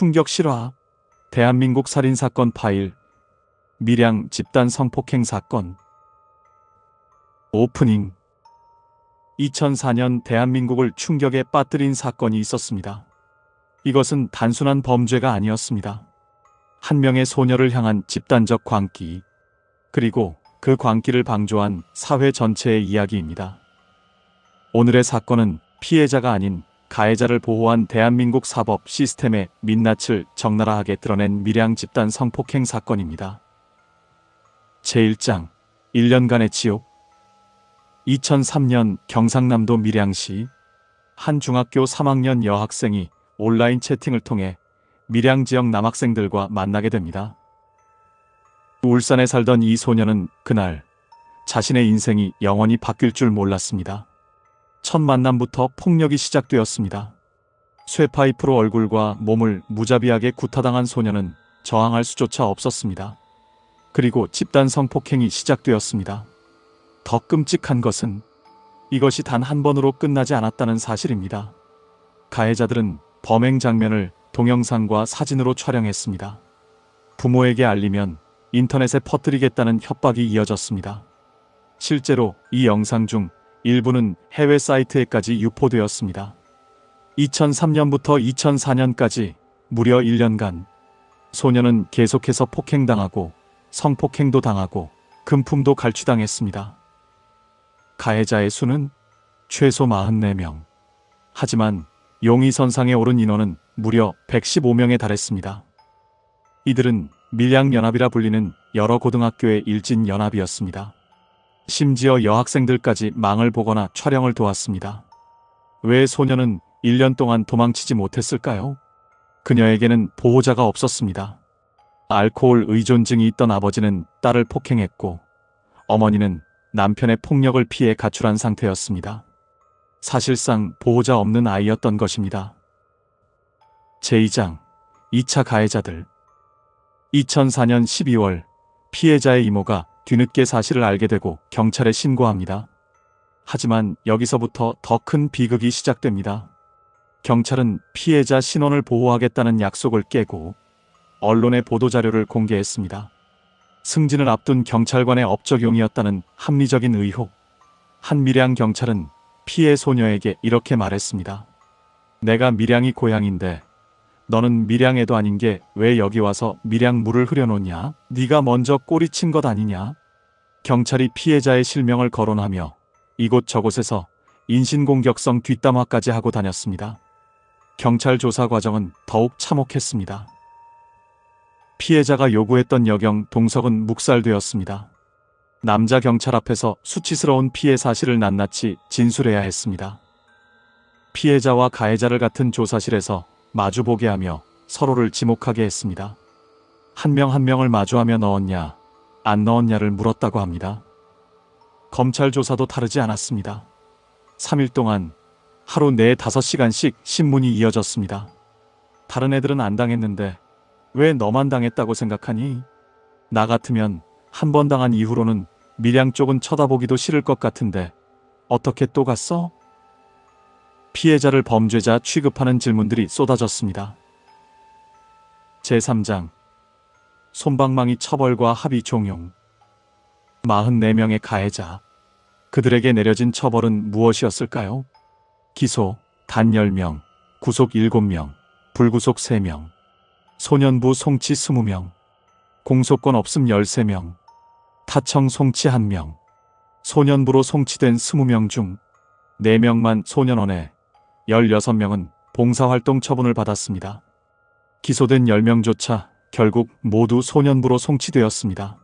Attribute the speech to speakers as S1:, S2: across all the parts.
S1: 충격 실화. 대한민국 살인사건 파일. 밀양 집단 성폭행 사건. 오프닝. 2004년 대한민국을 충격에 빠뜨린 사건이 있었습니다. 이것은 단순한 범죄가 아니었습니다. 한 명의 소녀를 향한 집단적 광기, 그리고 그 광기를 방조한 사회 전체의 이야기입니다. 오늘의 사건은 피해자가 아닌 가해자를 보호한 대한민국 사법 시스템의 민낯을 적나라하게 드러낸 밀양 집단 성폭행 사건입니다. 제1장 1년간의 지옥. 2003년 경상남도 밀양시 한 중학교 3학년 여학생이 온라인 채팅을 통해 밀양 지역 남학생들과 만나게 됩니다. 울산에 살던 이 소녀는 그날 자신의 인생이 영원히 바뀔 줄 몰랐습니다. 첫 만남부터 폭력이 시작되었습니다. 쇠파이프로 얼굴과 몸을 무자비하게 구타당한 소녀는 저항할 수조차 없었습니다. 그리고 집단 성폭행이 시작되었습니다. 더 끔찍한 것은 이것이 단 한 번으로 끝나지 않았다는 사실입니다. 가해자들은 범행 장면을 동영상과 사진으로 촬영했습니다. 부모에게 알리면 인터넷에 퍼뜨리겠다는 협박이 이어졌습니다. 실제로 이 영상 중 일부는 해외 사이트에까지 유포되었습니다. 2003년부터 2004년까지 무려 1년간 소녀는 계속해서 폭행당하고 성폭행도 당하고 금품도 갈취당했습니다. 가해자의 수는 최소 44명. 하지만 용의선상에 오른 인원은 무려 115명에 달했습니다. 이들은 밀양연합이라 불리는 여러 고등학교의 일진연합이었습니다. 심지어 여학생들까지 망을 보거나 촬영을 도왔습니다. 왜 소녀는 1년 동안 도망치지 못했을까요? 그녀에게는 보호자가 없었습니다. 알코올 의존증이 있던 아버지는 딸을 폭행했고 어머니는 남편의 폭력을 피해 가출한 상태였습니다. 사실상 보호자 없는 아이였던 것입니다. 제2장 2차 가해자들. 2004년 12월 피해자의 이모가 뒤늦게 사실을 알게 되고 경찰에 신고합니다. 하지만 여기서부터 더 큰 비극이 시작됩니다. 경찰은 피해자 신원을 보호하겠다는 약속을 깨고 언론의 보도자료를 공개했습니다. 승진을 앞둔 경찰관의 업적용이었다는 합리적인 의혹. 한 밀양 경찰은 피해 소녀에게 이렇게 말했습니다. 내가 밀양이 고향인데 너는 밀양애도 아닌 게 왜 여기 와서 밀양 물을 흐려놓냐? 네가 먼저 꼬리친 것 아니냐? 경찰이 피해자의 실명을 거론하며 이곳저곳에서 인신공격성 뒷담화까지 하고 다녔습니다. 경찰 조사 과정은 더욱 참혹했습니다. 피해자가 요구했던 여경 동석은 묵살되었습니다. 남자 경찰 앞에서 수치스러운 피해 사실을 낱낱이 진술해야 했습니다. 피해자와 가해자를 같은 조사실에서 마주보게 하며 서로를 지목하게 했습니다. 한 명 한 명을 마주하며 넣었냐, 안 넣었냐를 물었다고 합니다. 검찰 조사도 다르지 않았습니다. 3일 동안 하루 4-5시간씩 신문이 이어졌습니다. 다른 애들은 안 당했는데 왜 너만 당했다고 생각하니? 나 같으면 한 번 당한 이후로는 밀양 쪽은 쳐다보기도 싫을 것 같은데 어떻게 또 갔어? 피해자를 범죄자 취급하는 질문들이 쏟아졌습니다. 제3장 솜방망이 처벌과 합의 종용. 44명의 가해자. 그들에게 내려진 처벌은 무엇이었을까요? 기소 단 10명, 구속 7명, 불구속 3명, 소년부 송치 20명, 공소권 없음 13명, 타청 송치 1명, 소년부로 송치된 20명 중 4명만 소년원에 16명은 봉사활동 처분을 받았습니다. 기소된 10명조차 결국 모두 소년부로 송치되었습니다.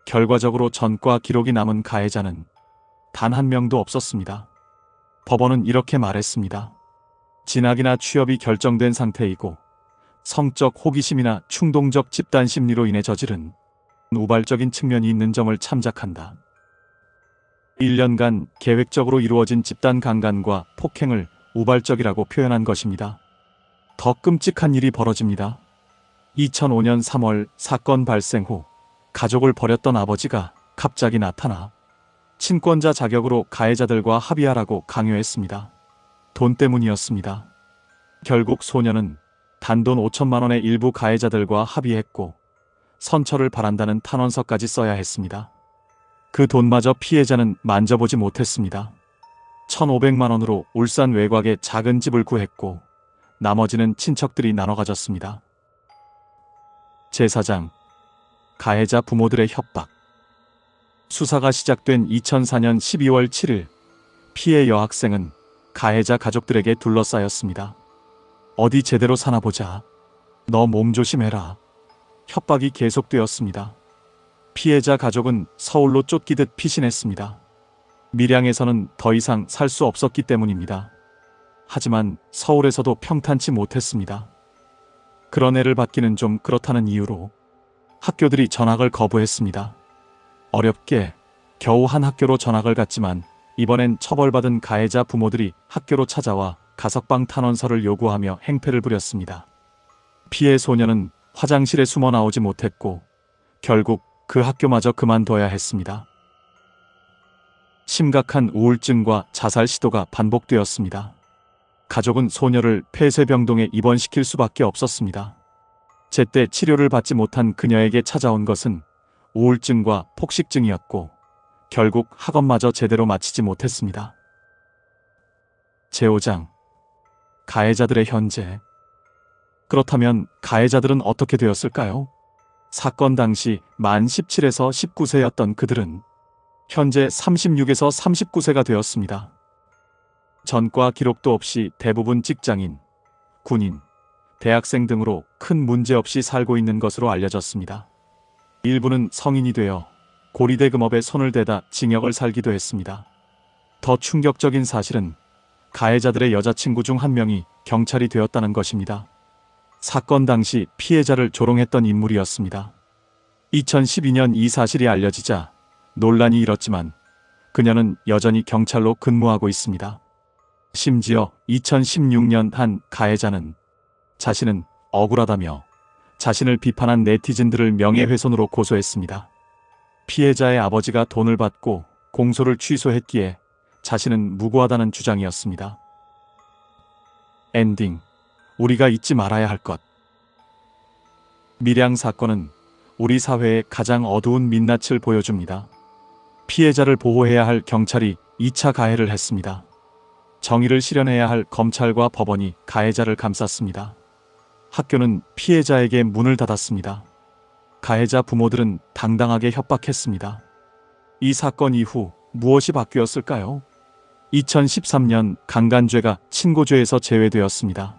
S1: 결과적으로 전과 기록이 남은 가해자는 단 한 명도 없었습니다. 법원은 이렇게 말했습니다. 진학이나 취업이 결정된 상태이고 성적 호기심이나 충동적 집단 심리로 인해 저지른 우발적인 측면이 있는 점을 참작한다. 1년간 계획적으로 이루어진 집단 강간과 폭행을 우발적이라고 표현한 것입니다. 더 끔찍한 일이 벌어집니다. 2005년 3월 사건 발생 후 가족을 버렸던 아버지가 갑자기 나타나 친권자 자격으로 가해자들과 합의하라고 강요했습니다. 돈 때문이었습니다. 결국 소녀는 단돈 5천만 원의 일부 가해자들과 합의했고 선처를 바란다는 탄원서까지 써야 했습니다. 그 돈마저 피해자는 만져보지 못했습니다. 1,500만 원으로 울산 외곽에 작은 집을 구했고 나머지는 친척들이 나눠 가졌습니다. 제4장 가해자 부모들의 협박. 수사가 시작된 2004년 12월 7일 피해 여학생은 가해자 가족들에게 둘러싸였습니다. 어디 제대로 사나 보자. 너 몸 조심해라. 협박이 계속되었습니다. 피해자 가족은 서울로 쫓기듯 피신했습니다. 밀양에서는 더 이상 살 수 없었기 때문입니다. 하지만 서울에서도 평탄치 못했습니다. 그런 애를 받기는 좀 그렇다는 이유로 학교들이 전학을 거부했습니다. 어렵게 겨우 한 학교로 전학을 갔지만 이번엔 처벌받은 가해자 부모들이 학교로 찾아와 가석방 탄원서를 요구하며 행패를 부렸습니다. 피해 소녀는 화장실에 숨어 나오지 못했고 결국 그 학교마저 그만둬야 했습니다. 심각한 우울증과 자살 시도가 반복되었습니다. 가족은 소녀를 폐쇄병동에 입원시킬 수밖에 없었습니다. 제때 치료를 받지 못한 그녀에게 찾아온 것은 우울증과 폭식증이었고 결국 학업마저 제대로 마치지 못했습니다. 제5장 가해자들의 현재. 그렇다면 가해자들은 어떻게 되었을까요? 사건 당시 만 17에서 19세였던 그들은 현재 36에서 39세가 되었습니다. 전과 기록도 없이 대부분 직장인, 군인, 대학생 등으로 큰 문제 없이 살고 있는 것으로 알려졌습니다. 일부는 성인이 되어 고리대 금업에 손을 대다 징역을 살기도 했습니다. 더 충격적인 사실은 가해자들의 여자친구 중 한 명이 경찰이 되었다는 것입니다. 사건 당시 피해자를 조롱했던 인물이었습니다. 2012년 이 사실이 알려지자 논란이 일었지만 그녀는 여전히 경찰로 근무하고 있습니다. 심지어 2016년 한 가해자는 자신은 억울하다며 자신을 비판한 네티즌들을 명예훼손으로 고소했습니다. 피해자의 아버지가 돈을 받고 공소를 취소했기에 자신은 무고하다는 주장이었습니다. 엔딩. 우리가 잊지 말아야 할 것. 밀양 사건은 우리 사회의 가장 어두운 민낯을 보여줍니다. 피해자를 보호해야 할 경찰이 2차 가해를 했습니다. 정의를 실현해야 할 검찰과 법원이 가해자를 감쌌습니다. 학교는 피해자에게 문을 닫았습니다. 가해자 부모들은 당당하게 협박했습니다. 이 사건 이후 무엇이 바뀌었을까요? 2013년 강간죄가 친고죄에서 제외되었습니다.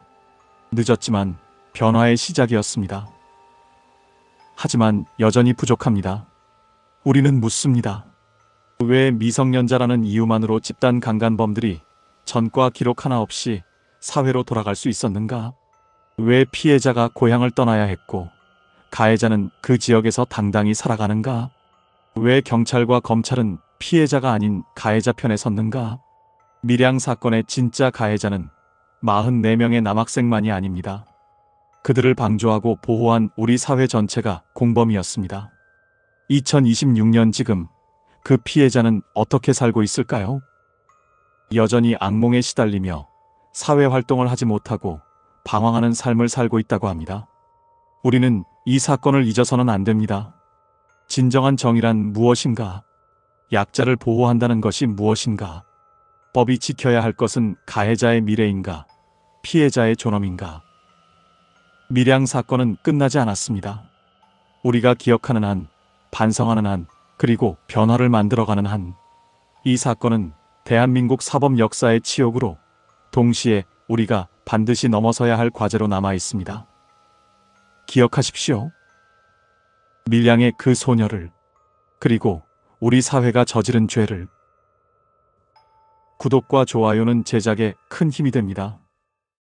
S1: 늦었지만 변화의 시작이었습니다. 하지만 여전히 부족합니다. 우리는 묻습니다. 왜 미성년자라는 이유만으로 집단 강간범들이 전과 기록 하나 없이 사회로 돌아갈 수 있었는가? 왜 피해자가 고향을 떠나야 했고 가해자는 그 지역에서 당당히 살아가는가? 왜 경찰과 검찰은 피해자가 아닌 가해자 편에 섰는가? 밀양 사건의 진짜 가해자는 44명의 남학생만이 아닙니다. 그들을 방조하고 보호한 우리 사회 전체가 공범이었습니다. 2026년 지금 그 피해자는 어떻게 살고 있을까요? 여전히 악몽에 시달리며 사회활동을 하지 못하고 방황하는 삶을 살고 있다고 합니다. 우리는 이 사건을 잊어서는 안 됩니다. 진정한 정의란 무엇인가? 약자를 보호한다는 것이 무엇인가? 법이 지켜야 할 것은 가해자의 미래인가? 피해자의 존엄인가? 밀양 사건은 끝나지 않았습니다. 우리가 기억하는 한, 반성하는 한, 그리고 변화를 만들어가는 한, 이 사건은 대한민국 사법 역사의 치욕으로 동시에 우리가 반드시 넘어서야 할 과제로 남아 있습니다. 기억하십시오. 밀양의 그 소녀를, 그리고 우리 사회가 저지른 죄를. 구독과 좋아요는 제작에 큰 힘이 됩니다.